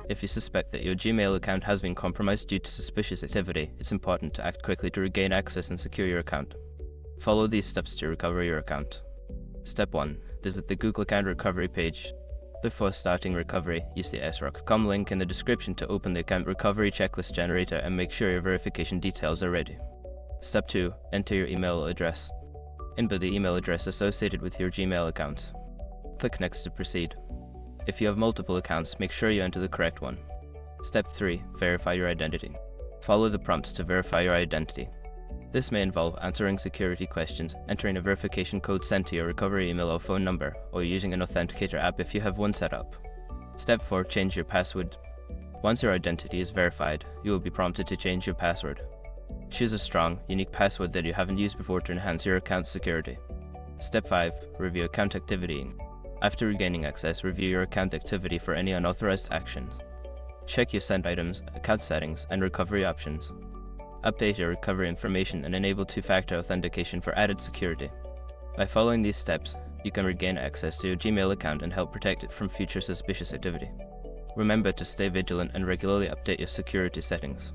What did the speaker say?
If you suspect that your Gmail account has been compromised due to suspicious activity, it's important to act quickly to regain access and secure your account. Follow these steps to recover your account. Step 1. Visit the Google Account Recovery page. Before starting recovery, use the sroc.com link in the description to open the Account Recovery Checklist Generator and make sure your verification details are ready. Step 2. Enter your email address. Input the email address associated with your Gmail account. Click Next to proceed. If you have multiple accounts, make sure you enter the correct one. Step 3. Verify your identity. Follow the prompts to verify your identity. This may involve answering security questions, entering a verification code sent to your recovery email or phone number, or using an authenticator app if you have one set up. Step 4. Change your password. Once your identity is verified, you will be prompted to change your password. Choose a strong, unique password that you haven't used before to enhance your account's security. Step 5. Review account activity. After regaining access, review your account activity for any unauthorized actions. Check your sent items, account settings, and recovery options. Update your recovery information and enable two-factor authentication for added security. By following these steps, you can regain access to your Gmail account and help protect it from future suspicious activity. Remember to stay vigilant and regularly update your security settings.